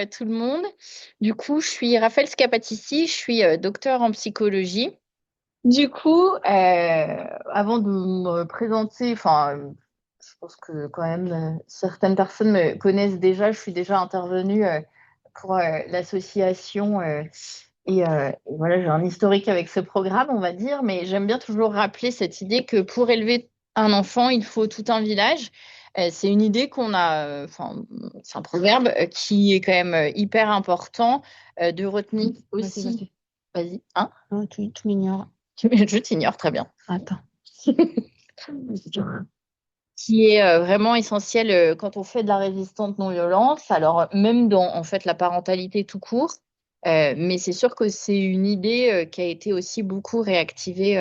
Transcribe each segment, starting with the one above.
tout le monde. Du coup, je suis Raphaël Scapatici, je suis docteur en psychologie. Du coup, avant de me présenter, je pense que quand même certaines personnes me connaissent déjà. Je suis déjà intervenue pour l'association et voilà, j'ai un historique avec ce programme, on va dire, mais j'aime bien toujours rappeler cette idée que pour élever un enfant, il faut tout un village. C'est une idée qu'on a, c'est un proverbe qui est quand même hyper important de retenir Vas-y, aussi. vas-y. Vas-y, hein? Non, tu m'ignores. Je t'ignore très bien. Attends. Qui est vraiment essentiel quand on fait de la résistance non-violence, alors même dans en fait la parentalité tout court, mais c'est sûr que c'est une idée qui a été aussi beaucoup réactivée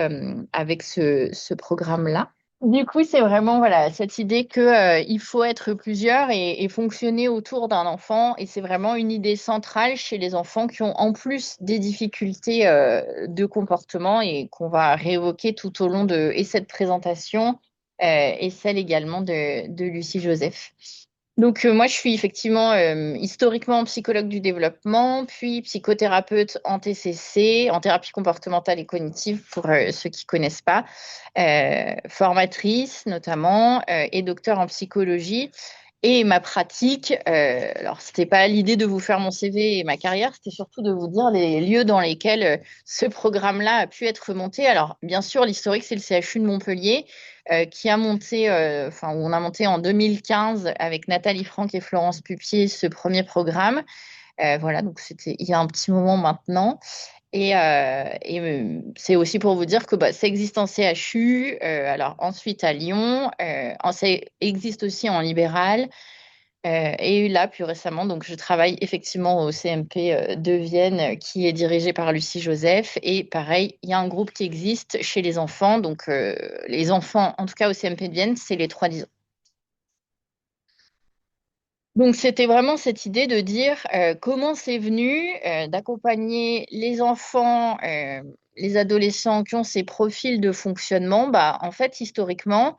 avec ce programme-là. Du coup, c'est vraiment voilà, cette idée que, il faut être plusieurs et fonctionner autour d'un enfant, et c'est vraiment une idée centrale chez les enfants qui ont en plus des difficultés de comportement et qu'on va réévoquer tout au long de et cette présentation et celle également de Lucie Joseph. Donc, moi, je suis effectivement historiquement psychologue du développement, puis psychothérapeute en TCC, en thérapie comportementale et cognitive, pour ceux qui connaissent pas, formatrice notamment, et docteur en psychologie. Et ma pratique, alors c'était pas l'idée de vous faire mon CV et ma carrière, c'était surtout de vous dire les lieux dans lesquels ce programme-là a pu être monté. Alors, bien sûr, l'historique, c'est le CHU de Montpellier, qui a monté, où on a monté en 2015 avec Nathalie Franck et Florence Pupier ce premier programme. Voilà, donc c'était il y a un petit moment maintenant. Et c'est aussi pour vous dire que bah, ça existe en CHU, alors ensuite à Lyon, ça existe aussi en libéral. Et là, plus récemment, donc je travaille effectivement au CMP de Vienne, qui est dirigé par Lucie Joseph. Et pareil, il y a un groupe qui existe chez les enfants. Donc, les enfants, en tout cas au CMP de Vienne, c'est les 3-10 ans. Donc, c'était vraiment cette idée de dire comment c'est venu d'accompagner les enfants, les adolescents qui ont ces profils de fonctionnement. Bah, en fait, historiquement,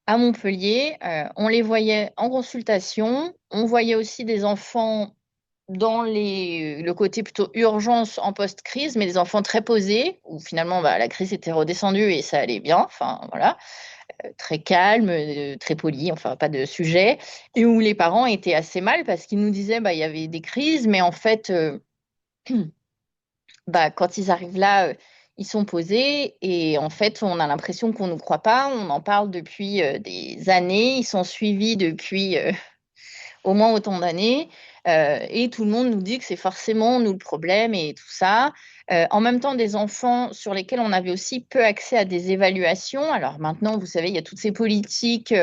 à Montpellier, on les voyait en consultation. On voyait aussi des enfants dans le côté plutôt urgence en post-crise, mais des enfants très posés, où finalement bah, la crise était redescendue et ça allait bien. Enfin, voilà, très calme, très poli, enfin pas de sujet, et où les parents étaient assez mal parce qu'ils nous disaient bah il y avait des crises, mais en fait bah quand ils arrivent là, ils sont posés et en fait on a l'impression qu'on ne croit pas. On en parle depuis des années, ils sont suivis depuis au moins autant d'années. Et tout le monde nous dit que c'est forcément nous le problème et tout ça. En même temps, des enfants sur lesquels on avait aussi peu accès à des évaluations. Alors maintenant, vous savez, il y a toutes ces politiques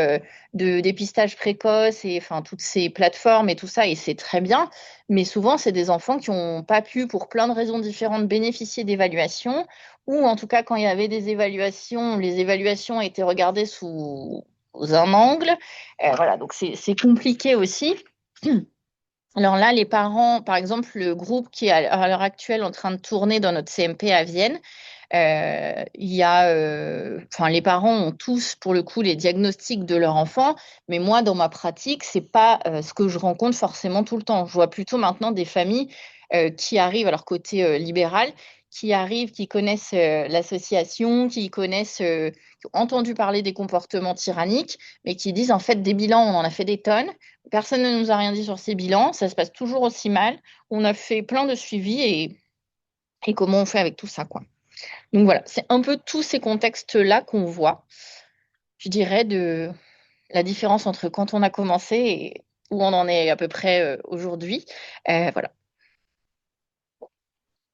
de dépistage précoce et enfin toutes ces plateformes et tout ça, et c'est très bien. Mais souvent, c'est des enfants qui n'ont pas pu, pour plein de raisons différentes, bénéficier d'évaluations. Ou en tout cas, quand il y avait des évaluations, les évaluations étaient regardées sous un angle. Voilà, donc c'est compliqué aussi. Alors là, les parents, par exemple, le groupe qui est à l'heure actuelle en train de tourner dans notre CMP à Vienne, il y a, les parents ont tous, pour le coup, les diagnostics de leur enfant, mais moi, dans ma pratique, c'est pas ce que je rencontre forcément tout le temps. Je vois plutôt maintenant des familles qui arrivent, alors côté libéral, qui arrivent, qui connaissent l'association, qui connaissent, qui ont entendu parler des comportements tyranniques, mais qui disent en fait des bilans, on en a fait des tonnes. Personne ne nous a rien dit sur ces bilans, ça se passe toujours aussi mal. On a fait plein de suivis et comment on fait avec tout ça, quoi. Donc voilà, c'est un peu tous ces contextes-là qu'on voit, je dirais, de la différence entre quand on a commencé et où on en est à peu près aujourd'hui. Voilà.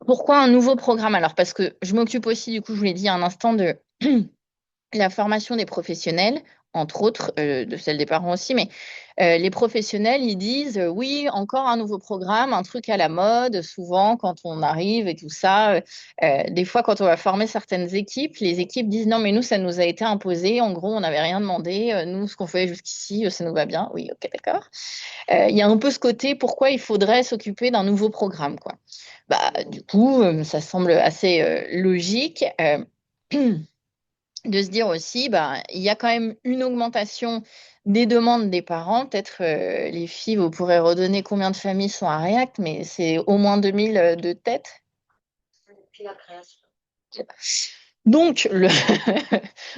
Pourquoi un nouveau programme? Alors, parce que je m'occupe aussi, du coup, je vous l'ai dit un instant, de la formation des professionnels, entre autres, de celle des parents aussi, mais les professionnels, ils disent oui, encore un nouveau programme, un truc à la mode, souvent quand on arrive et tout ça. Des fois, quand on va former certaines équipes, les équipes disent non, mais nous, ça nous a été imposé. En gros, on n'avait rien demandé. Nous, ce qu'on fait jusqu'ici, ça nous va bien. Oui, ok, d'accord. Il y a un peu ce côté, pourquoi il faudrait s'occuper d'un nouveau programme, quoi. Bah, du coup, ça semble assez logique. De se dire aussi, bah, il y a quand même une augmentation des demandes des parents. Peut-être les filles, vous pourrez redonner combien de familles sont à React, mais c'est au moins 2000 de tête. Depuis la création. Donc,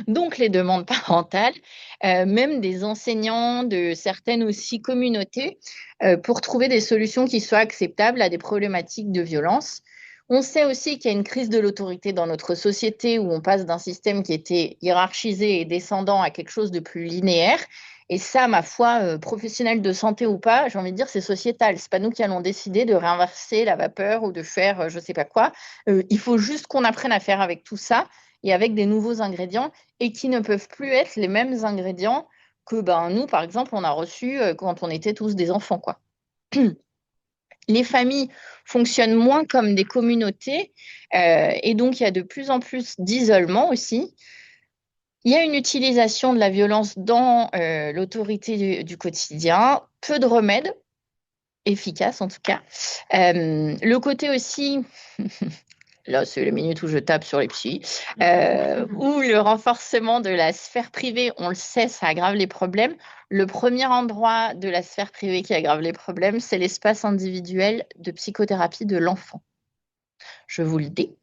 donc les demandes parentales, même des enseignants de certaines aussi communautés, pour trouver des solutions qui soient acceptables à des problématiques de violence. On sait aussi qu'il y a une crise de l'autorité dans notre société où on passe d'un système qui était hiérarchisé et descendant à quelque chose de plus linéaire. Et ça, ma foi, professionnelle de santé ou pas, j'ai envie de dire, c'est sociétal. C'est pas nous qui allons décider de réinverser la vapeur ou de faire je sais pas quoi. Il faut juste qu'on apprenne à faire avec tout ça et avec des nouveaux ingrédients et qui ne peuvent plus être les mêmes ingrédients que ben, nous, par exemple, on a reçus quand on était tous des enfants, quoi. Les familles fonctionnent moins comme des communautés et donc il y a de plus en plus d'isolement aussi. Il y a une utilisation de la violence dans l'autorité du quotidien, peu de remèdes efficaces en tout cas. Le côté aussi là, c'est les minutes où je tape sur les psys. Ou le renforcement de la sphère privée, on le sait, ça aggrave les problèmes. Le premier endroit de la sphère privée qui aggrave les problèmes, c'est l'espace individuel de psychothérapie de l'enfant. Je vous le dis,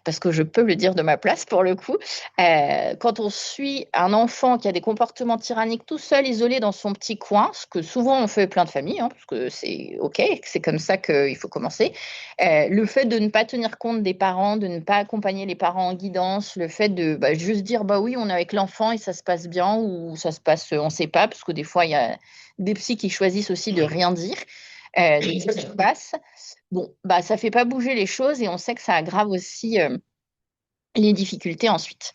parce que je peux le dire de ma place pour le coup. Quand on suit un enfant qui a des comportements tyranniques tout seul, isolé dans son petit coin, ce que souvent on fait plein de familles, hein, parce que c'est OK, c'est comme ça qu'il faut commencer. Le fait de ne pas tenir compte des parents, de ne pas accompagner les parents en guidance, le fait de juste dire bah oui, on est avec l'enfant et ça se passe bien ou ça se passe, on ne sait pas, parce que des fois il y a des psys qui choisissent aussi de rien dire, de ce qui se passe. Bon, bah, ça ne fait pas bouger les choses et on sait que ça aggrave aussi les difficultés ensuite.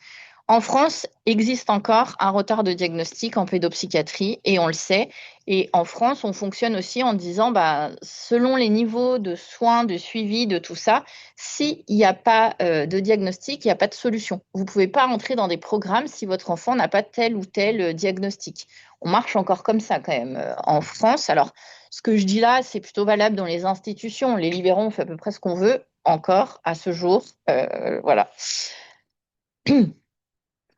En France, existe encore un retard de diagnostic en pédopsychiatrie et on le sait. Et en France, on fonctionne aussi en disant, bah, selon les niveaux de soins, de suivi, de tout ça, s'il n'y a pas de diagnostic, il n'y a pas de solution. Vous ne pouvez pas entrer dans des programmes si votre enfant n'a pas tel ou tel diagnostic. On marche encore comme ça quand même en France. Alors, ce que je dis là, c'est plutôt valable dans les institutions. Les libéraux, on fait à peu près ce qu'on veut encore à ce jour. Voilà.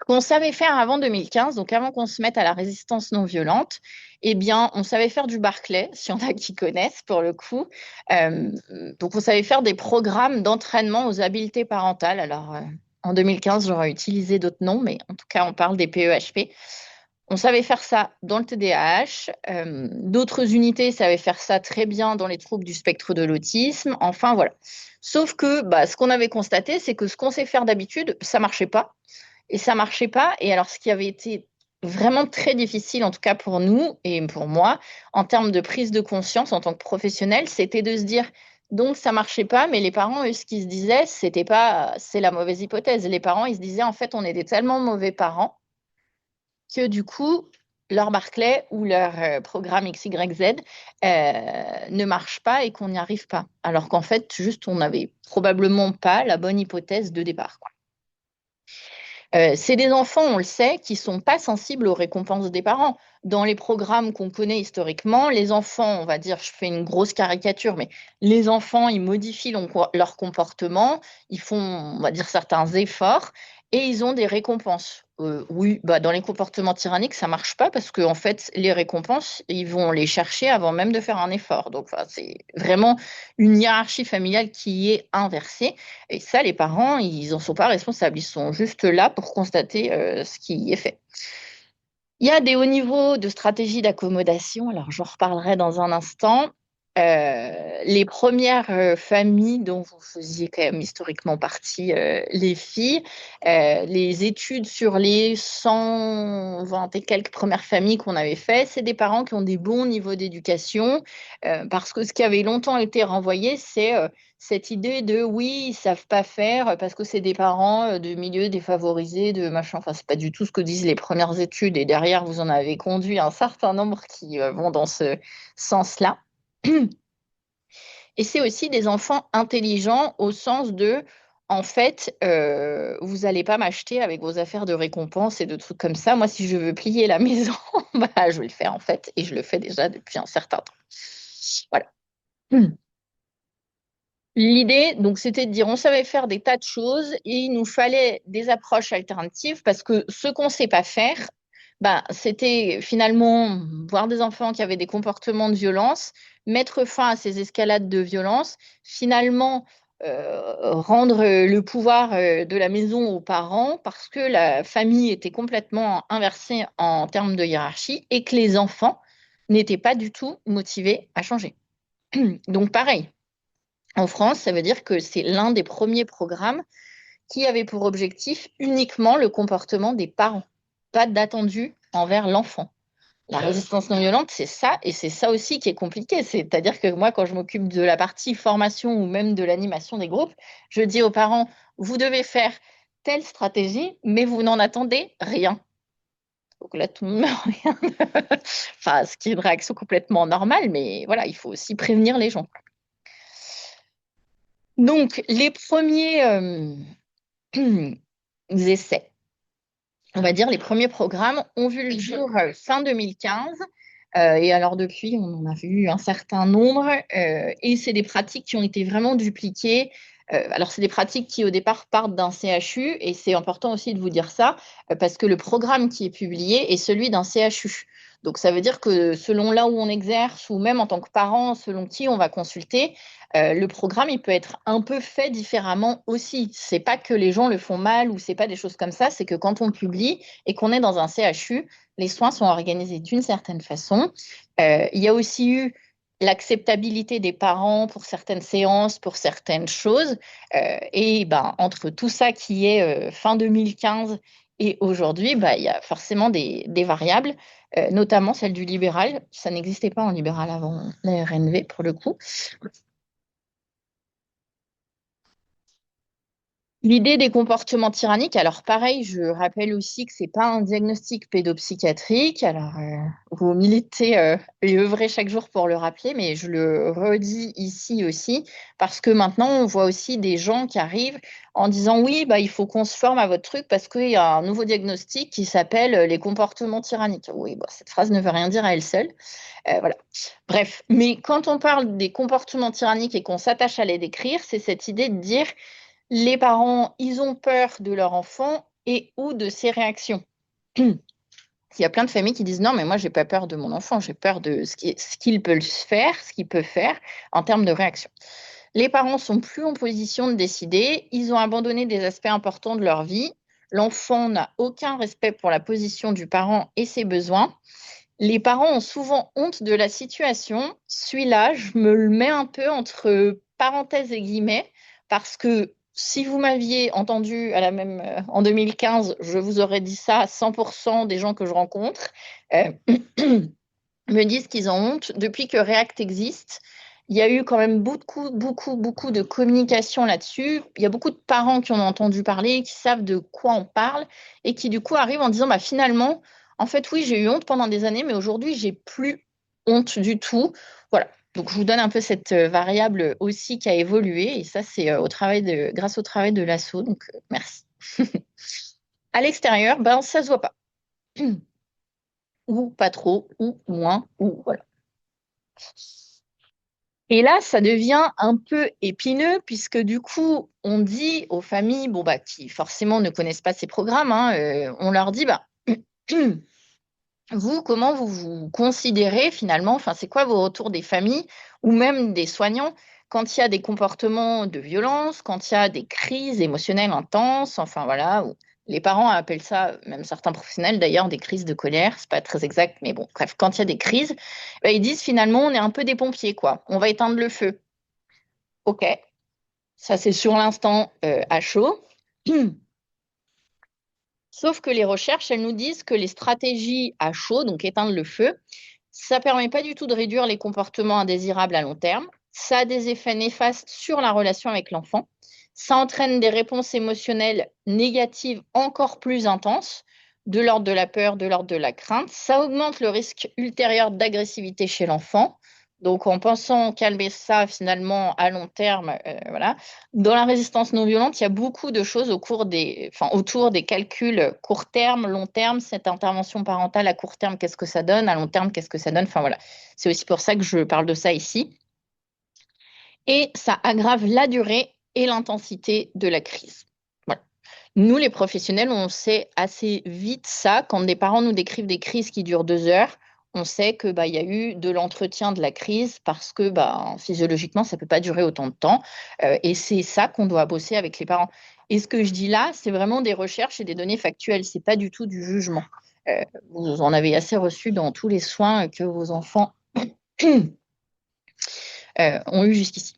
Qu'on savait faire avant 2015, donc avant qu'on se mette à la résistance non violente, eh bien, on savait faire du Barclay, s'il y en a qui connaissent pour le coup. Euh, donc, on savait faire des programmes d'entraînement aux habiletés parentales. Alors, en 2015, j'aurais utilisé d'autres noms, mais en tout cas, on parle des PEHP. On savait faire ça dans le TDAH. D'autres unités savaient faire ça très bien dans les troubles du spectre de l'autisme. Enfin, voilà. Sauf que bah, ce qu'on avait constaté, c'est que ce qu'on sait faire d'habitude, ça marchait pas. Et ça marchait pas. Et alors, ce qui avait été vraiment très difficile, en tout cas pour nous et pour moi, en termes de prise de conscience en tant que professionnel, c'était de se dire, donc ça marchait pas, mais les parents, eux, ce qu'ils se disaient, c'était pas, c'est la mauvaise hypothèse. Les parents, ils se disaient, en fait, on est des tellement mauvais parents que du coup, leur Barclay ou leur programme XYZ ne marche pas et qu'on n'y arrive pas. Alors qu'en fait, juste, on n'avait probablement pas la bonne hypothèse de départ, quoi. C'est des enfants, on le sait, qui sont pas sensibles aux récompenses des parents. Dans les programmes qu'on connaît historiquement, les enfants, on va dire, je fais une grosse caricature, mais les enfants, ils modifient leur comportement, ils font, on va dire, certains efforts et ils ont des récompenses. Oui, bah, dans les comportements tyranniques, ça marche pas parce que en fait, les récompenses, ils vont les chercher avant même de faire un effort. Donc, enfin, c'est vraiment une hiérarchie familiale qui est inversée. Et ça, les parents, ils n'en sont pas responsables. Ils sont juste là pour constater ce qui est fait. Il y a des hauts niveaux de stratégie d'accommodation. Alors, j'en reparlerai dans un instant. Les premières familles dont vous faisiez quand même historiquement partie, les filles, les études sur les 120 et quelques premières familles qu'on avait fait, c'est des parents qui ont des bons niveaux d'éducation, parce que ce qui avait longtemps été renvoyé, c'est cette idée de oui, ils savent pas faire parce que c'est des parents de milieux défavorisés, de machin. Enfin, c'est pas du tout ce que disent les premières études. Et derrière, vous en avez conduit un certain nombre qui vont dans ce sens-là. Et c'est aussi des enfants intelligents au sens de, en fait, vous n'allez pas m'acheter avec vos affaires de récompense et de trucs comme ça. Moi, si je veux plier la maison, bah, je vais le faire en fait. Et je le fais déjà depuis un certain temps. Voilà. L'idée, donc, c'était de dire, on savait faire des tas de choses et il nous fallait des approches alternatives parce que ce qu'on ne sait pas faire, c'était finalement voir des enfants qui avaient des comportements de violence, mettre fin à ces escalades de violence, finalement rendre le pouvoir de la maison aux parents parce que la famille était complètement inversée en termes de hiérarchie et que les enfants n'étaient pas du tout motivés à changer. Donc pareil, en France, ça veut dire que c'est l'un des premiers programmes qui avait pour objectif uniquement le comportement des parents, pas d'attendu envers l'enfant. La résistance non violente, c'est ça, et c'est ça aussi qui est compliqué. C'est-à-dire que moi, quand je m'occupe de la partie formation ou même de l'animation des groupes, je dis aux parents, vous devez faire telle stratégie, mais vous n'en attendez rien. Donc là, tout le monde rien. Enfin, ce qui est une réaction complètement normale, mais voilà, il faut aussi prévenir les gens. Donc, les premiers essais, on va dire, les premiers programmes ont vu le jour fin 2015. Et alors depuis, on en a vu un certain nombre. Et c'est des pratiques qui ont été vraiment dupliquées. Alors c'est des pratiques qui au départ partent d'un CHU. Et c'est important aussi de vous dire ça, parce que le programme qui est publié est celui d'un CHU. Donc ça veut dire que selon là où on exerce, ou même en tant que parent, selon qui on va consulter, le programme, il peut être un peu fait différemment aussi. C'est pas que les gens le font mal ou c'est pas des choses comme ça, c'est que quand on le publie et qu'on est dans un CHU, les soins sont organisés d'une certaine façon. Il y a aussi eu l'acceptabilité des parents pour certaines séances, pour certaines choses. Et ben, entre tout ça qui est fin 2015 et aujourd'hui, il y a forcément des variables, notamment celle du libéral. Ça n'existait pas en libéral avant la RNV pour le coup. L'idée des comportements tyranniques, alors pareil, je rappelle aussi que c'est pas un diagnostic pédopsychiatrique. Alors, vous militez et œuvrez chaque jour pour le rappeler, mais je le redis ici aussi, parce que maintenant, on voit aussi des gens qui arrivent en disant oui, il faut qu'on se forme à votre truc parce qu'il y a un nouveau diagnostic qui s'appelle les comportements tyranniques. Oui, cette phrase ne veut rien dire à elle seule. Voilà. Bref, mais quand on parle des comportements tyranniques et qu'on s'attache à les décrire, c'est cette idée de dire les parents, ils ont peur de leur enfant et ou de ses réactions. Il y a plein de familles qui disent non, mais moi, j'ai pas peur de mon enfant, j'ai peur de ce qu'il peut faire, ce qu'il peut faire en termes de réaction. Les parents sont plus en position de décider, ils ont abandonné des aspects importants de leur vie. L'enfant n'a aucun respect pour la position du parent et ses besoins. Les parents ont souvent honte de la situation. Celui-là, je me le mets un peu entre parenthèses et guillemets, parce que si vous m'aviez entendu en 2015, je vous aurais dit ça à 100% des gens que je rencontre. Euh, me disent qu'ils ont honte. Depuis que React existe, il y a eu quand même beaucoup, beaucoup, beaucoup de communication là-dessus. Il y a beaucoup de parents qui en ont entendu parler, qui savent de quoi on parle et qui du coup arrivent en disant finalement, en fait, oui, j'ai eu honte pendant des années, mais aujourd'hui, j'ai plus honte du tout. Voilà. Donc, je vous donne un peu cette variable aussi qui a évolué. Et ça, c'est grâce au travail de l'ASSO. Donc, merci. À l'extérieur, ça se voit pas. Ou pas trop, ou moins, ou voilà. Et là, ça devient un peu épineux puisque du coup, on dit aux familles, qui forcément ne connaissent pas ces programmes, hein, on leur dit, vous, comment vous vous considérez finalement, enfin, c'est quoi vos retours des familles ou même des soignants quand il y a des comportements de violence, quand il y a des crises émotionnelles intenses, enfin voilà, ou les parents appellent ça, même certains professionnels d'ailleurs, des crises de colère, c'est pas très exact, mais bon, bref, quand il y a des crises, ils disent finalement on est un peu des pompiers, quoi, on va éteindre le feu. Ok, ça c'est sur l'instant à chaud. Sauf que les recherches, elles nous disent que les stratégies à chaud, donc éteindre le feu, ça ne permet pas du tout de réduire les comportements indésirables à long terme. Ça a des effets néfastes sur la relation avec l'enfant. Ça entraîne des réponses émotionnelles négatives encore plus intenses, de l'ordre de la peur, de l'ordre de la crainte. Ça augmente le risque ultérieur d'agressivité chez l'enfant. Donc, en pensant calmer ça finalement à long terme, voilà. Dans la résistance non violente, il y a beaucoup de choses autour des calculs court terme, long terme, cette intervention parentale à court terme, qu'est-ce que ça donne, à long terme, qu'est-ce que ça donne. Enfin voilà, c'est aussi pour ça que je parle de ça ici. Et ça aggrave la durée et l'intensité de la crise. Voilà. Nous, les professionnels, on sait assez vite ça. Quand des parents nous décrivent des crises qui durent 2 heures, on sait que bah, il y a eu de l'entretien de la crise parce que bah, physiologiquement, ça ne peut pas durer autant de temps. Et c'est ça qu'on doit bosser avec les parents. Et ce que je dis là, c'est vraiment des recherches et des données factuelles. C'est pas du tout du jugement. Vous en avez assez reçu dans tous les soins que vos enfants ont eu jusqu'ici.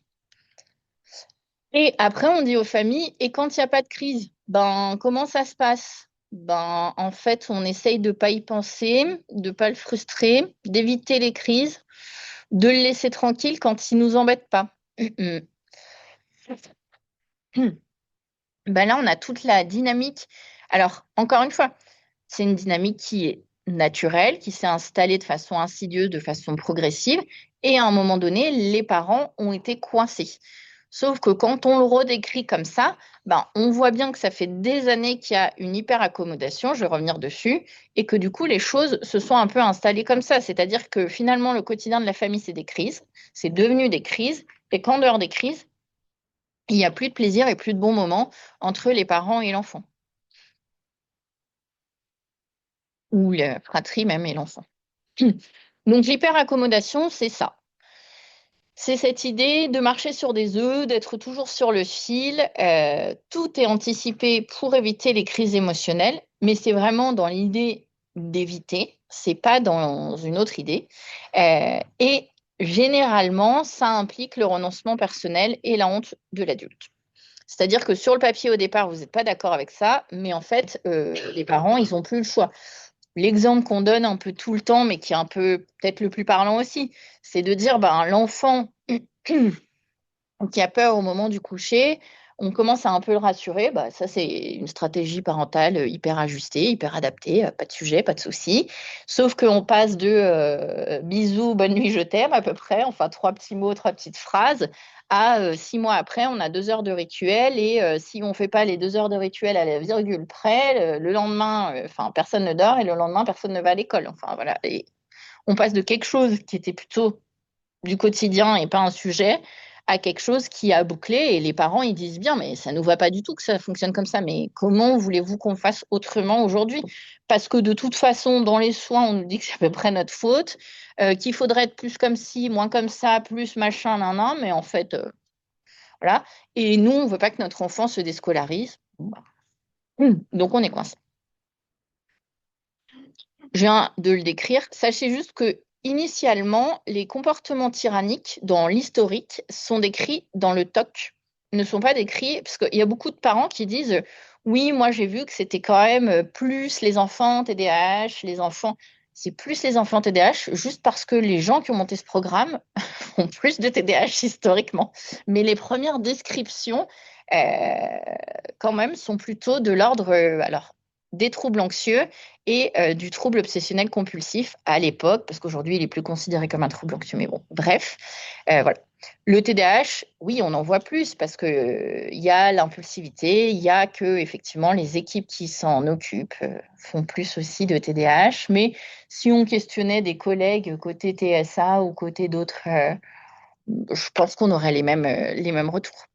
Et après, on dit aux familles, et quand il n'y a pas de crise, ben, comment ça se passe? Ben, en fait, on essaye de ne pas y penser, de ne pas le frustrer, d'éviter les crises, de le laisser tranquille quand il ne nous embête pas. Ben là, on a toute la dynamique. Alors, encore une fois, c'est une dynamique qui est naturelle, qui s'est installée de façon insidieuse, de façon progressive, et à un moment donné, les parents ont été coincés. Sauf que quand on le redécrit comme ça, ben, on voit bien que ça fait des années qu'il y a une hyper-accommodation, je vais revenir dessus, et que du coup, les choses se sont un peu installées comme ça. C'est-à-dire que finalement, le quotidien de la famille, c'est des crises, c'est devenu des crises, et qu'en dehors des crises, il n'y a plus de plaisir et plus de bons moments entre les parents et l'enfant, ou la fratrie même et l'enfant. Donc l'hyper-accommodation, c'est ça. C'est cette idée de marcher sur des œufs, d'être toujours sur le fil. Tout est anticipé pour éviter les crises émotionnelles, mais c'est vraiment dans l'idée d'éviter, c'est pas dans une autre idée. Et généralement, ça implique le renoncement personnel et la honte de l'adulte. C'est-à-dire que sur le papier, au départ, vous n'êtes pas d'accord avec ça, mais en fait, les parents, ils n'ont plus le choix. L'exemple qu'on donne un peu tout le temps, mais qui est un peu peut-être le plus parlant aussi, c'est de dire ben, l'enfant qui a peur au moment du coucher, on commence à un peu le rassurer. Bah, ça, c'est une stratégie parentale hyper ajustée, hyper adaptée, pas de sujet, pas de souci. Sauf qu'on passe de bisous, bonne nuit, je t'aime à peu près, enfin 3 petits mots, 3 petites phrases, à 6 mois après, on a 2 heures de rituel et si on ne fait pas les 2 heures de rituel à la virgule près, le lendemain, enfin personne ne dort et le lendemain, personne ne va à l'école. Enfin voilà, et on passe de quelque chose qui était plutôt du quotidien et pas un sujet à quelque chose qui a bouclé et les parents ils disent bien mais ça nous va pas du tout que ça fonctionne comme ça, mais comment voulez-vous qu'on fasse autrement aujourd'hui? Parce que de toute façon dans les soins on nous dit que c'est à peu près notre faute, qu'il faudrait être plus comme ci, moins comme ça, plus machin, nan, mais en fait voilà, et nous on veut pas que notre enfant se déscolarise. Bon, bah, donc on est coincé. Je viens de le décrire. Sachez juste que initialement, les comportements tyranniques dans l'historique sont décrits dans le TOC, ne sont pas décrits, parce qu'il y a beaucoup de parents qui disent oui, moi j'ai vu que c'était quand même plus les enfants TDAH, les enfants. C'est plus les enfants TDAH, juste parce que les gens qui ont monté ce programme ont plus de TDAH historiquement. Mais les premières descriptions, euh, quand même, sont plutôt de l'ordre, alors, des troubles anxieux et du trouble obsessionnel compulsif à l'époque, parce qu'aujourd'hui, il est plus considéré comme un trouble anxieux, mais bon, bref, voilà. Le TDAH, oui, on en voit plus parce que il y a l'impulsivité, il y a que effectivement les équipes qui s'en occupent font plus aussi de TDAH, mais si on questionnait des collègues côté TSA ou côté d'autres, je pense qu'on aurait les mêmes retours.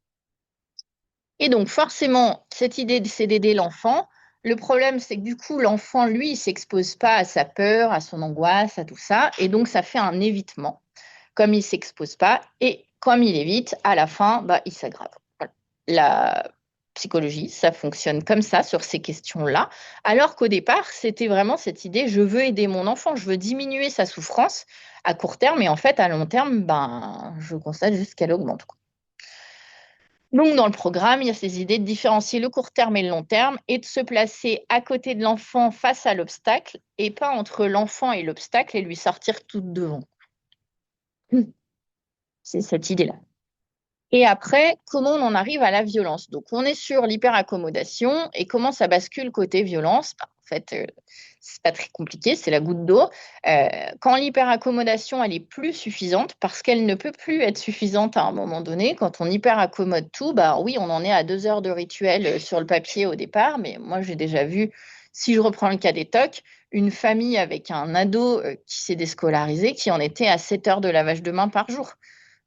Et donc, forcément, cette idée, c'est d'aider l'enfant. Le problème, c'est que du coup, l'enfant, lui, il ne s'expose pas à sa peur, à son angoisse, à tout ça. Et donc, ça fait un évitement. Comme il ne s'expose pas, et comme il évite, à la fin, bah, il s'aggrave. Voilà. La psychologie, ça fonctionne comme ça sur ces questions-là. Alors qu'au départ, c'était vraiment cette idée, je veux aider mon enfant, je veux diminuer sa souffrance à court terme. Et en fait, à long terme, ben, je constate juste qu'elle augmente. Donc, dans le programme, il y a ces idées de différencier le court terme et le long terme et de se placer à côté de l'enfant face à l'obstacle et pas entre l'enfant et l'obstacle et lui sortir tout devant. C'est cette idée-là. Et après, comment on en arrive à la violence? Donc, on est sur l'hyperaccommodation et comment ça bascule côté violence? Bah, en fait, c'est pas très compliqué, c'est la goutte d'eau. Quand l'hyperaccommodation, elle est plus suffisante, parce qu'elle ne peut plus être suffisante à un moment donné, quand on hyperaccommode tout, bah oui, on en est à 2 heures de rituel sur le papier au départ, mais moi, j'ai déjà vu, si je reprends le cas des TOC, une famille avec un ado qui s'est déscolarisé, qui en était à 7 heures de lavage de main par jour.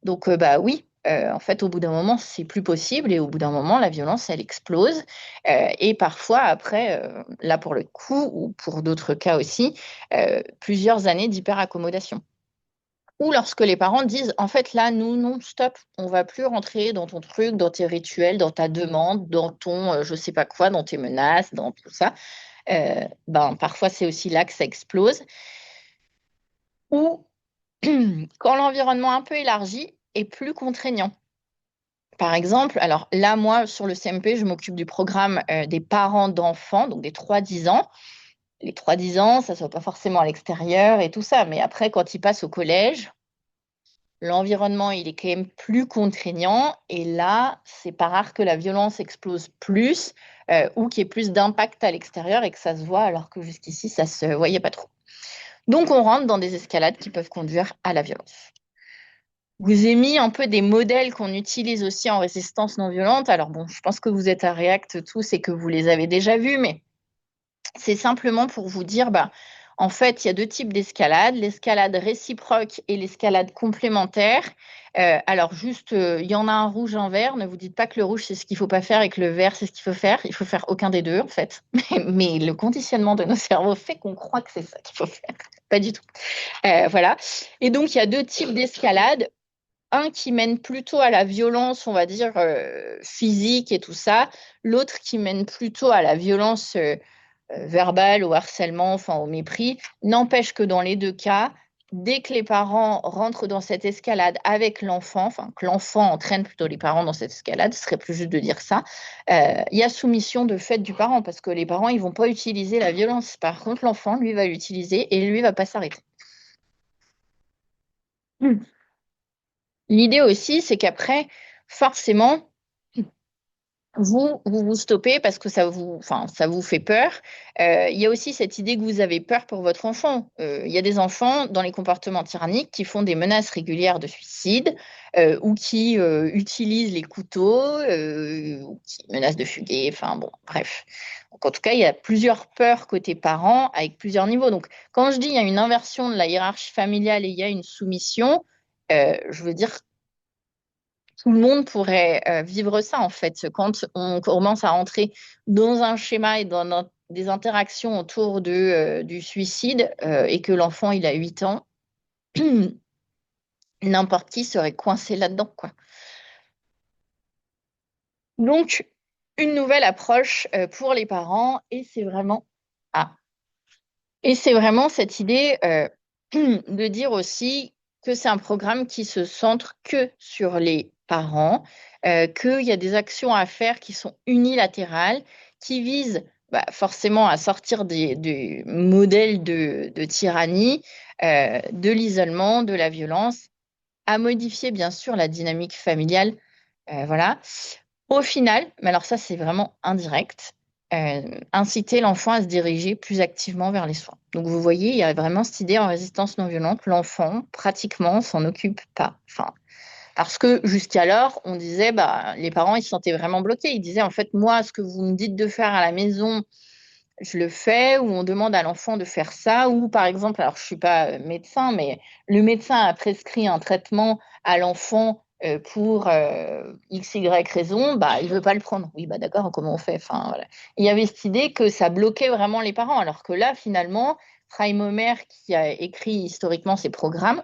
Donc, bah oui, en fait, au bout d'un moment, c'est plus possible et au bout d'un moment, la violence, elle explose. Et parfois, après, là pour le coup, ou pour d'autres cas aussi, plusieurs années d'hyperaccommodation. Ou lorsque les parents disent, en fait, là, nous, non, stop, on va plus rentrer dans ton truc, dans tes rituels, dans ta demande, dans ton je sais pas quoi, dans tes menaces, dans tout ça. Ben, parfois, c'est aussi là que ça explose. Ou quand l'environnement un peu élargi est plus contraignant. Par exemple, alors là, moi, sur le CMP, je m'occupe du programme des parents d'enfants, donc des 3-10 ans. Les 3-10 ans, ça ne soit pas forcément à l'extérieur et tout ça, mais après, quand ils passent au collège, l'environnement, il est quand même plus contraignant. Et là, c'est pas rare que la violence explose plus ou qu'il y ait plus d'impact à l'extérieur et que ça se voit, alors que jusqu'ici, ça se voyait pas trop. Donc, on rentre dans des escalades qui peuvent conduire à la violence. Vous ai mis un peu des modèles qu'on utilise aussi en résistance non violente. Alors bon, je pense que vous êtes à React tous et que vous les avez déjà vus, mais c'est simplement pour vous dire, bah, en fait, il y a deux types d'escalade, l'escalade réciproque et l'escalade complémentaire. Alors juste, il y en a un rouge, un vert. Ne vous dites pas que le rouge, c'est ce qu'il ne faut pas faire et que le vert, c'est ce qu'il faut faire. Il faut faire aucun des deux, en fait. Mais le conditionnement de nos cerveaux fait qu'on croit que c'est ça qu'il faut faire. Pas du tout. Voilà. Et donc, il y a deux types d'escalade. Un qui mène plutôt à la violence, on va dire, physique et tout ça. L'autre qui mène plutôt à la violence verbal, au harcèlement, enfin au mépris. N'empêche que dans les deux cas, dès que les parents rentrent dans cette escalade avec l'enfant, enfin que l'enfant entraîne plutôt les parents dans cette escalade, ce serait plus juste de dire ça, il y a soumission de fait du parent parce que les parents, ils vont pas utiliser la violence. Par contre, l'enfant, lui, va l'utiliser et lui va pas s'arrêter. L'idée aussi, c'est qu'après, forcément, vous stoppez parce que enfin, ça vous fait peur. Il y a aussi cette idée que vous avez peur pour votre enfant. Il y a des enfants dans les comportements tyranniques qui font des menaces régulières de suicide ou qui utilisent les couteaux ou qui menacent de fuguer. Enfin bon, bref. Donc, en tout cas, il y a plusieurs peurs côté parents avec plusieurs niveaux. Donc, quand je dis il y a une inversion de la hiérarchie familiale et il y a une soumission, je veux dire tout le monde pourrait vivre ça, en fait. Quand on commence à rentrer dans un schéma et dans des interactions autour du suicide et que l'enfant, il a 8 ans, n'importe qui serait coincé là-dedans, quoi. Donc, une nouvelle approche pour les parents et c'est vraiment... Ah, et c'est vraiment cette idée de dire aussi que c'est un programme qui se centre que sur les parents, qu'il y a des actions à faire qui sont unilatérales, qui visent bah, forcément à sortir du modèle de tyrannie, de l'isolement, de la violence, à modifier bien sûr la dynamique familiale. Voilà. Au final, mais alors ça c'est vraiment indirect, inciter l'enfant à se diriger plus activement vers les soins. Donc vous voyez, il y a vraiment cette idée en résistance non violente, l'enfant pratiquement s'en occupe pas. Enfin, parce que jusqu'alors, on disait, bah, les parents ils se sentaient vraiment bloqués. Ils disaient en fait, moi, ce que vous me dites de faire à la maison, je le fais, ou on demande à l'enfant de faire ça, ou par exemple, alors je suis pas médecin, mais le médecin a prescrit un traitement à l'enfant pour X, Y raison, bah, il veut pas le prendre. Oui, bah d'accord, comment on fait? Enfin, voilà. Il y avait cette idée que ça bloquait vraiment les parents, alors que là, finalement, Reimer, qui a écrit historiquement ces programmes,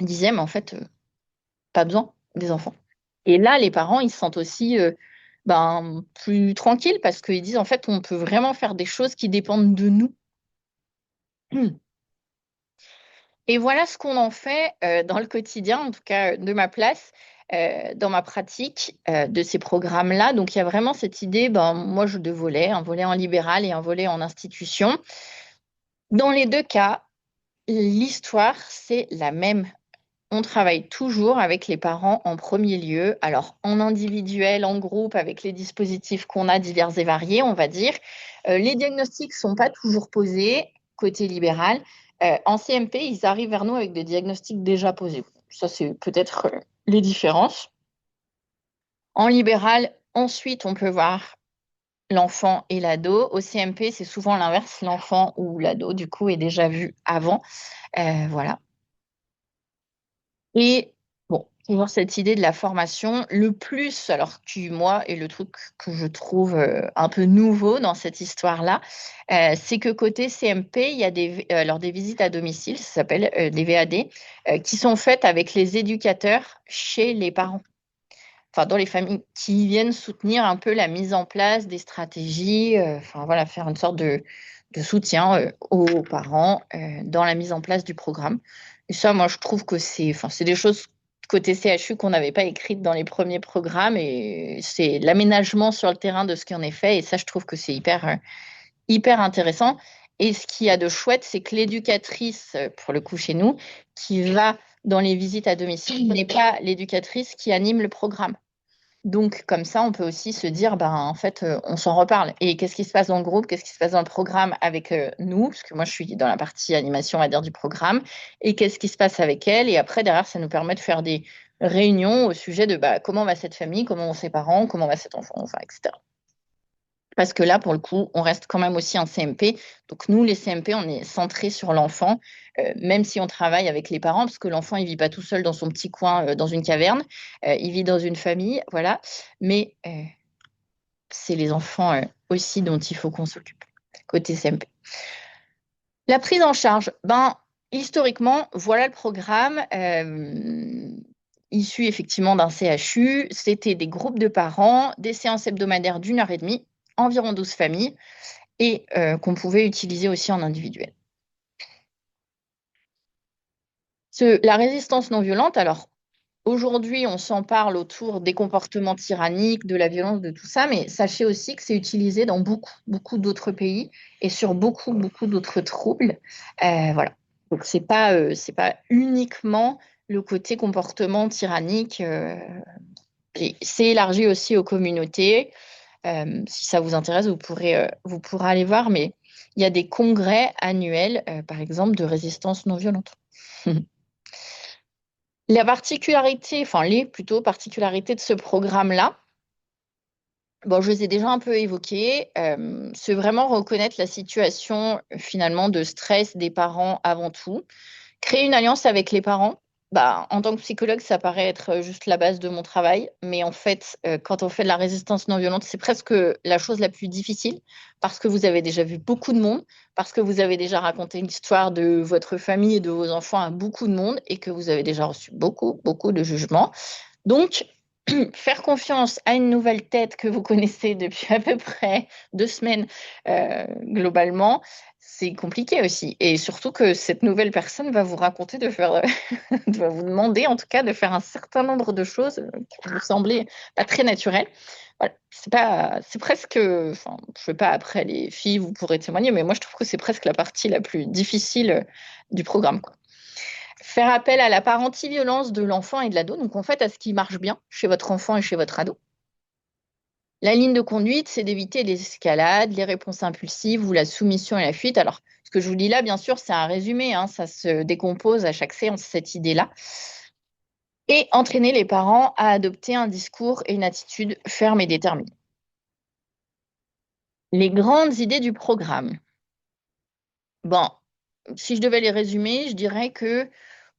disait, mais en fait, pas besoin des enfants. Et là, les parents, ils se sentent aussi ben, plus tranquilles parce qu'ils disent, en fait, on peut vraiment faire des choses qui dépendent de nous. Et voilà ce qu'on en fait dans le quotidien, en tout cas de ma place, dans ma pratique de ces programmes-là. Donc, il y a vraiment cette idée, ben, moi, je deux volets, un volet en libéral et un volet en institution. Dans les deux cas, l'histoire, c'est la même. On travaille toujours avec les parents en premier lieu, alors en individuel, en groupe, avec les dispositifs qu'on a divers et variés, on va dire. Les diagnostics ne sont pas toujours posés côté libéral. En CMP, ils arrivent vers nous avec des diagnostics déjà posés. Ça, c'est peut-être les différences. En libéral, ensuite, on peut voir l'enfant et l'ado. Au CMP, c'est souvent l'inverse, l'enfant ou l'ado, du coup, est déjà vu avant. Voilà. Et bon, toujours cette idée de la formation. Le plus, alors qui, moi, est le truc que je trouve un peu nouveau dans cette histoire-là, c'est que côté CMP, il y a alors des visites à domicile, ça s'appelle des VAD, qui sont faites avec les éducateurs chez les parents, enfin dans les familles, qui viennent soutenir un peu la mise en place des stratégies, enfin voilà, faire une sorte de soutien aux parents dans la mise en place du programme. Et ça, moi, je trouve que enfin, c'est des choses côté CHU qu'on n'avait pas écrites dans les premiers programmes et c'est l'aménagement sur le terrain de ce qui en est fait. Et ça, je trouve que c'est hyper intéressant. Et ce qu'il y a de chouette, c'est que l'éducatrice, pour le coup chez nous, qui va dans les visites à domicile, n'est pas l'éducatrice qui anime le programme. Donc, comme ça, on peut aussi se dire, ben, en fait, on s'en reparle. Et qu'est-ce qui se passe dans le groupe? Qu'est-ce qui se passe dans le programme avec nous? Parce que moi, je suis dans la partie animation, on va dire, du programme. Et qu'est-ce qui se passe avec elle? Et après, derrière, ça nous permet de faire des réunions au sujet de bah, comment va cette famille, comment vont ses parents, comment va cet enfant, enfin, etc. Parce que là, pour le coup, on reste quand même aussi un CMP. Donc, nous, les CMP, on est centré sur l'enfant, même si on travaille avec les parents, parce que l'enfant, il vit pas tout seul dans son petit coin, dans une caverne. Il vit dans une famille, voilà. Mais c'est les enfants aussi dont il faut qu'on s'occupe, côté CMP. La prise en charge, ben, historiquement, voilà le programme. Issu effectivement d'un CHU, c'était des groupes de parents, des séances hebdomadaires d'1 heure et demie, environ 12 familles, et qu'on pouvait utiliser aussi en individuel. La résistance non violente, alors aujourd'hui on s'en parle autour des comportements tyranniques, de la violence, de tout ça, mais sachez aussi que c'est utilisé dans beaucoup d'autres pays et sur beaucoup d'autres troubles. Voilà. Donc c'est pas uniquement le côté comportement tyrannique. Et c'est élargi aussi aux communautés. Si ça vous intéresse, vous pourrez aller voir, mais il y a des congrès annuels, par exemple, de résistance non violente. La particularité, enfin les plutôt particularités de ce programme-là, bon, je les ai déjà un peu évoquées, c'est vraiment reconnaître la situation finalement de stress des parents avant tout. Créer une alliance avec les parents, bah, en tant que psychologue, ça paraît être juste la base de mon travail, mais en fait, quand on fait de la résistance non violente, c'est presque la chose la plus difficile parce que vous avez déjà vu beaucoup de monde, parce que vous avez déjà raconté l'histoire de votre famille et de vos enfants à beaucoup de monde et que vous avez déjà reçu beaucoup de jugements. Donc, faire confiance à une nouvelle tête que vous connaissez depuis à peu près 2 semaines, globalement, c'est compliqué aussi. Et surtout que cette nouvelle personne va vous raconter de faire, va vous demander en tout cas de faire un certain nombre de choses qui vous semblaient pas très naturelles. Voilà. C'est presque, enfin, je sais pas, après les filles, vous pourrez témoigner, mais moi je trouve que c'est presque la partie la plus difficile du programme, quoi. Faire appel à la parentiviolence de l'enfant et de l'ado, donc en fait à ce qui marche bien chez votre enfant et chez votre ado. La ligne de conduite, c'est d'éviter les escalades, les réponses impulsives ou la soumission et la fuite. Alors, ce que je vous dis là, bien sûr, c'est un résumé, hein, ça se décompose à chaque séance, cette idée-là. Et entraîner les parents à adopter un discours et une attitude ferme et déterminée. Les grandes idées du programme. Bon, si je devais les résumer, je dirais que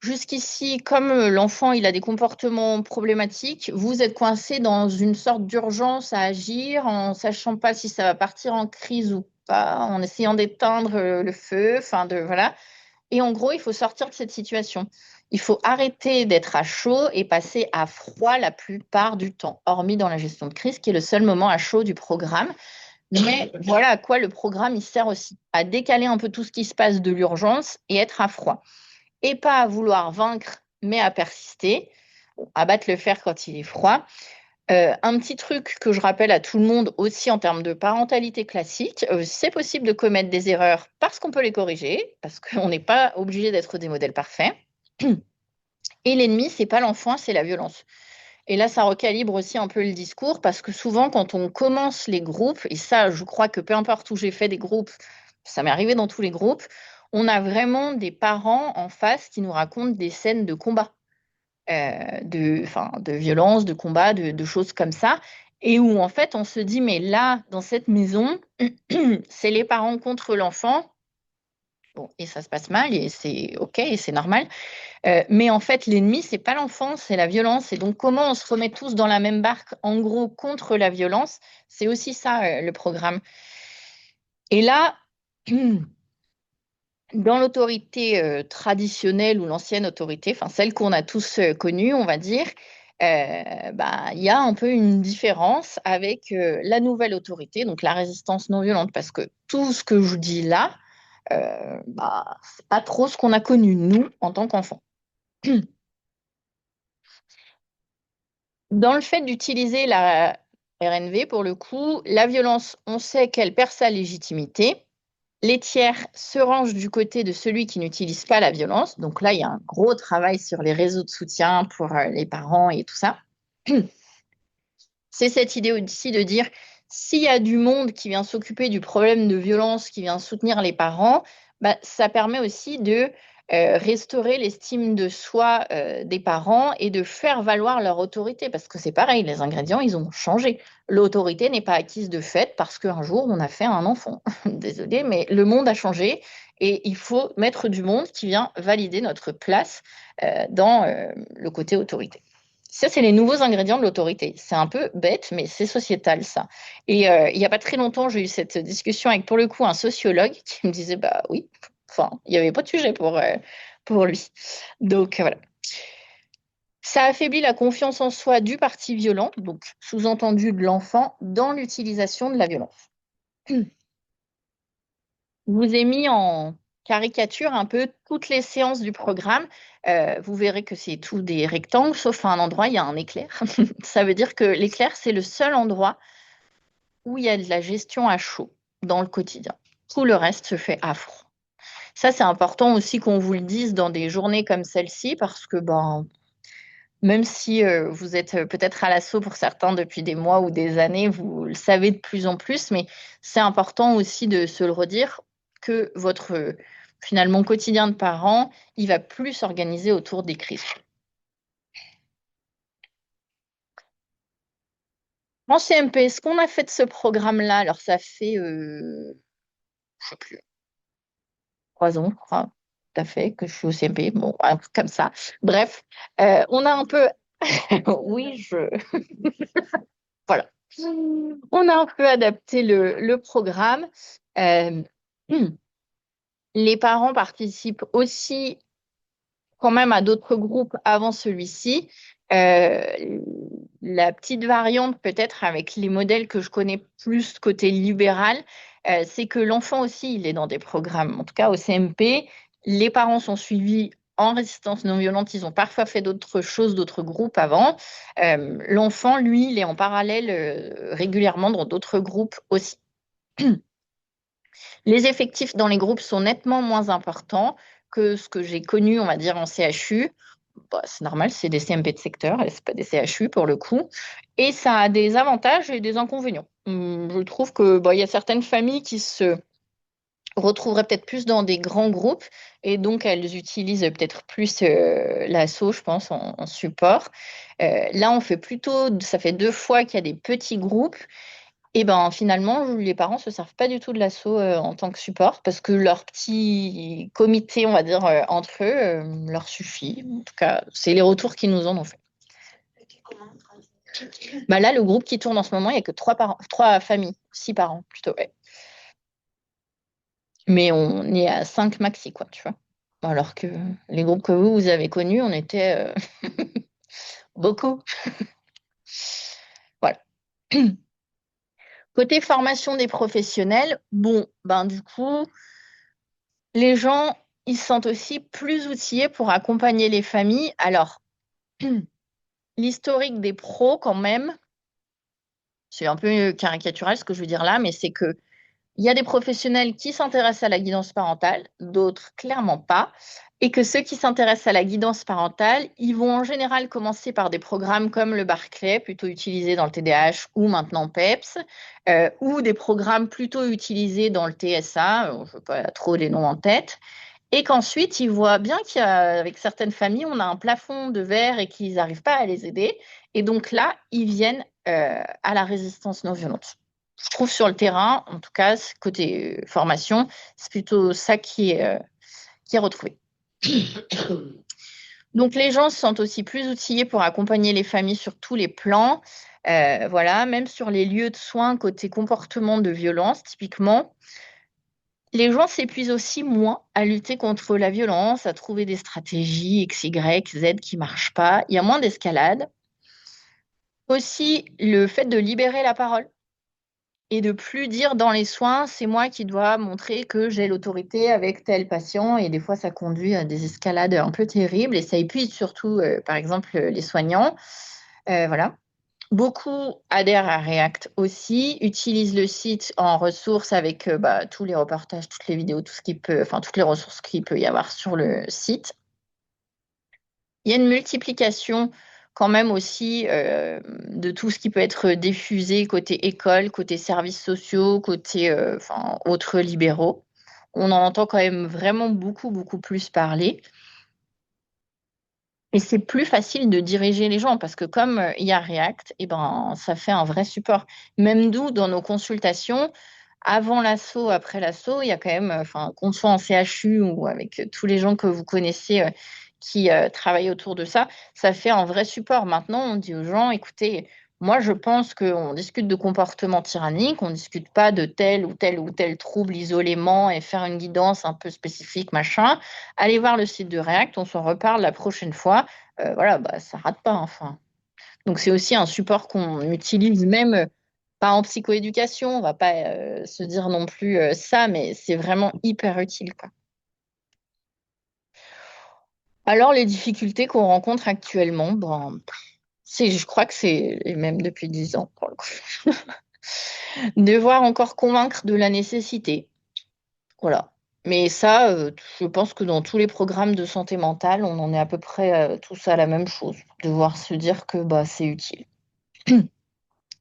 jusqu'ici, comme l'enfant il a des comportements problématiques, vous êtes coincé dans une sorte d'urgence à agir en sachant pas si ça va partir en crise ou pas, en essayant d'éteindre le feu, enfin de voilà. Et en gros, il faut sortir de cette situation. Il faut arrêter d'être à chaud et passer à froid la plupart du temps, hormis dans la gestion de crise, qui est le seul moment à chaud du programme. Mais voilà à quoi le programme il sert aussi, à décaler un peu tout ce qui se passe de l'urgence et être à froid. Et pas à vouloir vaincre, mais à persister, à battre le fer quand il est froid. Un petit truc que je rappelle à tout le monde aussi en termes de parentalité classique, c'est possible de commettre des erreurs parce qu'on peut les corriger, parce qu'on n'est pas obligé d'être des modèles parfaits. Et l'ennemi, c'est pas l'enfant, c'est la violence. Et là, ça recalibre aussi un peu le discours parce que souvent, quand on commence les groupes, et ça, je crois que peu importe où j'ai fait des groupes, ça m'est arrivé dans tous les groupes, on a vraiment des parents en face qui nous racontent des scènes de combat, de violence, de combat, de choses comme ça. Et où en fait, on se dit, mais là, dans cette maison, c'est les parents contre l'enfant. Bon, et ça se passe mal et c'est OK et c'est normal. Mais en fait, l'ennemi, c'est pas l'enfant, c'est la violence. Et donc, comment on se remet tous dans la même barque, en gros, contre la violence, c'est aussi ça, le programme. Et là, dans l'autorité traditionnelle ou l'ancienne autorité, enfin celle qu'on a tous connue, on va dire, bah, il y a un peu une différence avec la nouvelle autorité, donc la résistance non violente, parce que tout ce que je dis là, bah, c'est pas trop ce qu'on a connu, nous, en tant qu'enfants. Dans le fait d'utiliser la RNV, pour le coup, la violence, on sait qu'elle perd sa légitimité. Les tiers se rangent du côté de celui qui n'utilise pas la violence. Donc là, il y a un gros travail sur les réseaux de soutien pour les parents et tout ça. C'est cette idée aussi de dire, s'il y a du monde qui vient s'occuper du problème de violence, qui vient soutenir les parents, bah, ça permet aussi de restaurer l'estime de soi des parents et de faire valoir leur autorité. Parce que c'est pareil, les ingrédients, ils ont changé. L'autorité n'est pas acquise de fait parce qu'un jour, on a fait un enfant. Désolée, mais le monde a changé et il faut mettre du monde qui vient valider notre place dans le côté autorité. Ça, c'est les nouveaux ingrédients de l'autorité. C'est un peu bête, mais c'est sociétal, ça. Et il n'y a pas très longtemps, j'ai eu cette discussion avec, pour le coup, un sociologue qui me disait, bah oui, enfin, il n'y avait pas de sujet pour lui. Donc, voilà. Ça affaiblit la confiance en soi du parti violent, donc sous-entendu de l'enfant, dans l'utilisation de la violence. Je vous ai mis en caricature un peu toutes les séances du programme. Vous verrez que c'est tout des rectangles, sauf à un endroit, il y a un éclair. Ça veut dire que l'éclair, c'est le seul endroit où il y a de la gestion à chaud dans le quotidien. Tout le reste se fait à froid. Ça, c'est important aussi qu'on vous le dise dans des journées comme celle-ci, parce que ben, même si vous êtes peut-être à l'assaut pour certains depuis des mois ou des années, vous le savez de plus en plus, mais c'est important aussi de se le redire que votre finalement quotidien de parent, il va plus s'organiser autour des crises. En CMP, ce qu'on a fait de ce programme-là, alors ça fait, je sais plus, 3 ans, je crois, tout à fait, que je suis au CMP, bon, un truc comme ça. Bref, on a un peu, oui, voilà. On a un peu adapté le programme. Euh, les parents participent aussi quand même à d'autres groupes avant celui-ci. Euh, la petite variante peut-être avec les modèles que je connais plus côté libéral, c'est que l'enfant aussi, il est dans des programmes. En tout cas, au CMP, les parents sont suivis en résistance non violente. Ils ont parfois fait d'autres choses, d'autres groupes avant. L'enfant, lui, il est en parallèle régulièrement dans d'autres groupes aussi. Les effectifs dans les groupes sont nettement moins importants que ce que j'ai connu, on va dire, en CHU. Bah, c'est normal, c'est des CMP de secteur, c'est pas des CHU pour le coup. Et ça a des avantages et des inconvénients. Je trouve que bah, il y a certaines familles qui se retrouveraient peut-être plus dans des grands groupes et donc elles utilisent peut-être plus l'asso, je pense, en support. Là, on fait plutôt, ça fait 2 fois qu'il y a des petits groupes et ben finalement, les parents se servent pas du tout de l'asso en tant que support parce que leur petit comité, on va dire, entre eux, leur suffit. En tout cas, c'est les retours qu'ils nous en ont fait. Bah là, le groupe qui tourne en ce moment, il n'y a que 3 parents, 3 familles, 6 parents plutôt, ouais. Mais on est à 5 maxi, quoi, tu vois. Alors que les groupes que vous avez connus, on était beaucoup. Voilà. Côté formation des professionnels, bon, ben du coup, les gens, ils se sentent aussi plus outillés pour accompagner les familles. Alors, l'historique des pros, quand même, c'est un peu caricatural ce que je veux dire là, mais c'est que il y a des professionnels qui s'intéressent à la guidance parentale, d'autres clairement pas, et que ceux qui s'intéressent à la guidance parentale, ils vont en général commencer par des programmes comme le Barclay, plutôt utilisé dans le TDAH ou maintenant PEPS, ou des programmes plutôt utilisés dans le TSA, je ne veux pas trop les noms en tête, et qu'ensuite, ils voient bien qu'avec certaines familles, on a un plafond de verre et qu'ils n'arrivent pas à les aider. Et donc là, ils viennent à la résistance non violente. Je trouve sur le terrain, en tout cas, côté formation, c'est plutôt ça qui est qui est retrouvé. Donc, les gens se sentent aussi plus outillés pour accompagner les familles sur tous les plans. Voilà, même sur les lieux de soins côté comportement de violence, typiquement. Les gens s'épuisent aussi moins à lutter contre la violence, à trouver des stratégies X, Y, Z qui marchent pas. Il y a moins d'escalade. Aussi, le fait de libérer la parole et de plus dire dans les soins, c'est moi qui dois montrer que j'ai l'autorité avec tel patient. Et des fois, ça conduit à des escalades un peu terribles et ça épuise surtout, par exemple, les soignants. Voilà. Beaucoup adhèrent à React aussi, utilisent le site en ressources avec tous les reportages, toutes les vidéos, tout ce qui peut, enfin toutes les ressources qu'il peut y avoir sur le site. Il y a une multiplication quand même aussi de tout ce qui peut être diffusé côté école, côté services sociaux, côté autres libéraux. On en entend quand même vraiment beaucoup, beaucoup plus parler. Et c'est plus facile de diriger les gens parce que comme il y a React, eh ben, ça fait un vrai support. Même nous, dans nos consultations, avant l'assaut, après l'assaut, il y a quand même, qu'on soit en CHU ou avec tous les gens que vous connaissez qui travaillent autour de ça, ça fait un vrai support. Maintenant, on dit aux gens, écoutez, moi, je pense qu'on discute de comportement tyrannique, on ne discute pas de tel ou tel ou tel trouble isolément et faire une guidance un peu spécifique, machin. Allez voir le site de React, on s'en reparle la prochaine fois. Voilà, bah, ça rate pas, enfin. Donc, c'est aussi un support qu'on utilise même, pas en psychoéducation, on va pas se dire non plus ça, mais c'est vraiment hyper utile, quoi. Alors, les difficultés qu'on rencontre actuellement, bon, je crois que c'est les mêmes depuis 10 ans, pour le coup. Devoir encore convaincre de la nécessité. Voilà. Mais ça, je pense que dans tous les programmes de santé mentale, on en est à peu près tous à la même chose. Devoir se dire que bah, c'est utile.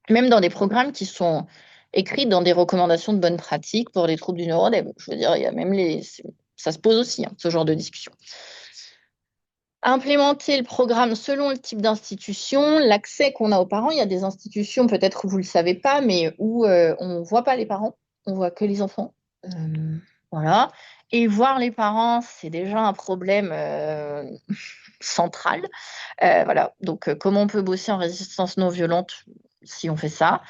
Même dans des programmes qui sont écrits dans des recommandations de bonne pratique pour les troubles du neurodème. Je veux dire, il y a même ça se pose aussi, hein, ce genre de discussion. Implémenter le programme selon le type d'institution, l'accès qu'on a aux parents. Il y a des institutions, peut-être vous ne le savez pas, mais où on ne voit pas les parents, on voit que les enfants. Voilà. Et voir les parents, c'est déjà un problème central. Voilà. Donc, comment on peut bosser en résistance non violente si on fait ça?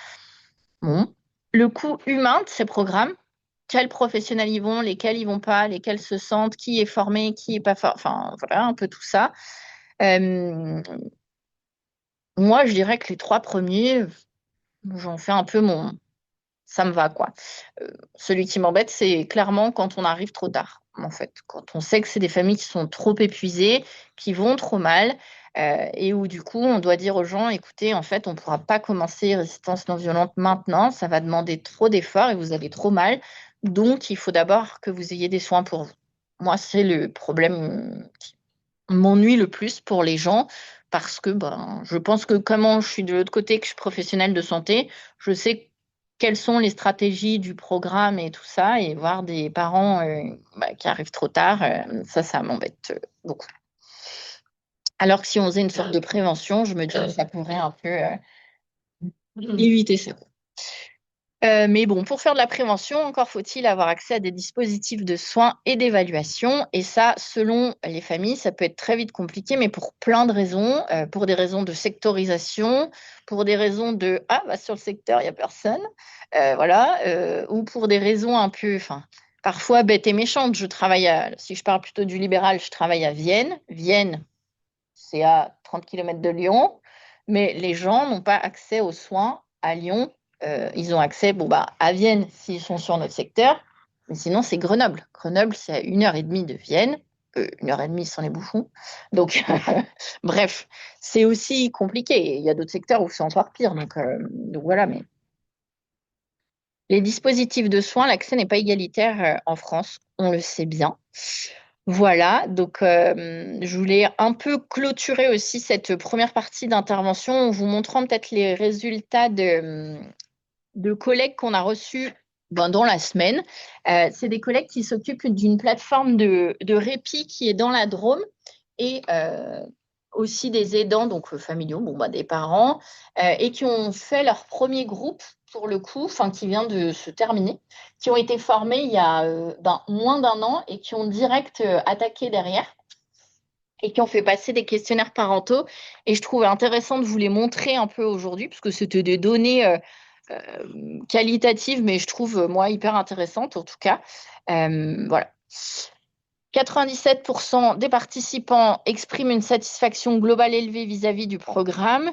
Bon. Le coût humain de ces programmes, quels professionnels y vont, lesquels y vont pas, lesquels se sentent, qui est formé, qui est pas formé, enfin voilà, un peu tout ça. Euh, Moi, je dirais que les trois premiers, j'en fais un peu mon, ça me va quoi. Celui qui m'embête, c'est clairement quand on arrive trop tard, en fait. Quand on sait que c'est des familles qui sont trop épuisées, qui vont trop mal, et où du coup, on doit dire aux gens, écoutez, en fait, on ne pourra pas commencer résistance non violente maintenant, ça va demander trop d'efforts et vous allez trop mal. Donc, il faut d'abord que vous ayez des soins pour vous. Moi, c'est le problème qui m'ennuie le plus pour les gens. Parce que ben, je pense que comme je suis de l'autre côté, que je suis professionnelle de santé, je sais quelles sont les stratégies du programme et tout ça, et voir des parents qui arrivent trop tard, ça m'embête beaucoup. Alors que si on faisait une sorte de prévention, je me dis que ça pourrait un peu éviter ça. Mais bon, pour faire de la prévention, encore faut-il avoir accès à des dispositifs de soins et d'évaluation. Et ça, selon les familles, ça peut être très vite compliqué, mais pour plein de raisons. Pour des raisons de sectorisation, pour des raisons de «Ah, bah, sur le secteur, il n'y a personne». Voilà. Ou pour des raisons un peu, enfin, parfois bêtes et méchantes. Si je parle plutôt du libéral, je travaille à Vienne. Vienne, c'est à 30 km de Lyon, mais les gens n'ont pas accès aux soins à Lyon. Ils ont accès à Vienne s'ils sont sur notre secteur, mais sinon c'est Grenoble. Grenoble, c'est à 1 heure et demie de Vienne, 1 heure et demie sans les bouchons. Donc, bref, c'est aussi compliqué. Il y a d'autres secteurs où c'est encore pire. Donc voilà, mais les dispositifs de soins, l'accès n'est pas égalitaire en France, on le sait bien. Voilà, donc je voulais un peu clôturer aussi cette première partie d'intervention en vous montrant peut-être les résultats de collègues qu'on a reçus dans la semaine. C'est des collègues qui s'occupent d'une plateforme de répit qui est dans la Drôme et aussi des aidants, donc familiaux, bon, bah, des parents, et qui ont fait leur premier groupe, pour le coup, enfin, qui vient de se terminer, qui ont été formés il y a moins d'un an et qui ont direct attaqué derrière et qui ont fait passer des questionnaires parentaux. Et je trouvais intéressant de vous les montrer un peu aujourd'hui, parce que c'était des données qualitatives, mais je trouve, moi, hyper intéressantes en tout cas. Voilà. 97% des participants expriment une satisfaction globale élevée vis-à-vis du programme.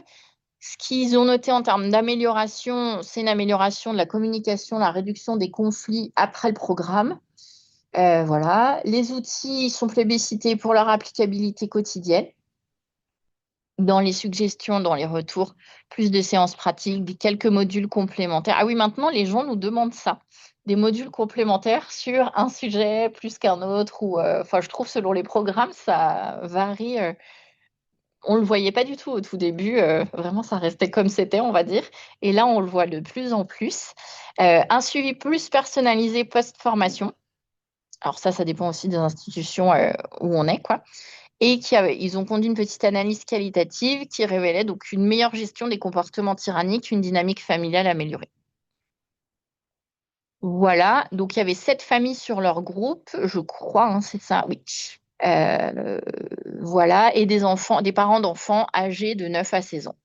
Ce qu'ils ont noté en termes d'amélioration, c'est une amélioration de la communication, la réduction des conflits après le programme. Voilà. Les outils sont plébiscités pour leur applicabilité quotidienne. Dans les suggestions, dans les retours, plus de séances pratiques, quelques modules complémentaires. Ah oui, maintenant, les gens nous demandent ça. Des modules complémentaires sur un sujet plus qu'un autre. Ou, enfin, je trouve selon les programmes, ça varie. On ne le voyait pas du tout au tout début. Vraiment, ça restait comme c'était, on va dire. Et là, on le voit de plus en plus. Un suivi plus personnalisé post-formation. Alors ça dépend aussi des institutions où on est, quoi. Et ils ont conduit une petite analyse qualitative qui révélait donc une meilleure gestion des comportements tyranniques, une dynamique familiale améliorée. Voilà, donc il y avait 7 familles sur leur groupe, je crois, hein, c'est ça, oui. Euh, voilà, et des enfants, des parents d'enfants âgés de 9 à 16 ans.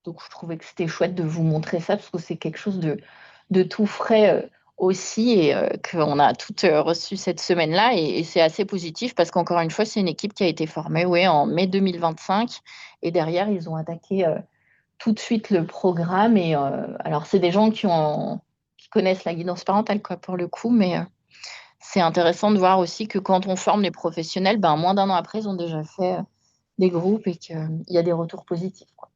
Donc je trouvais que c'était chouette de vous montrer ça parce que c'est quelque chose de tout frais aussi et qu'on a toutes reçu cette semaine-là et c'est assez positif parce qu'encore une fois, c'est une équipe qui a été formée ouais, en mai 2025 et derrière, ils ont attaqué tout de suite le programme et alors c'est des gens qui connaissent la guidance parentale quoi, pour le coup, mais c'est intéressant de voir aussi que quand on forme les professionnels, ben, moins d'un an après, ils ont déjà fait des groupes et qu'il y a des retours positifs, quoi.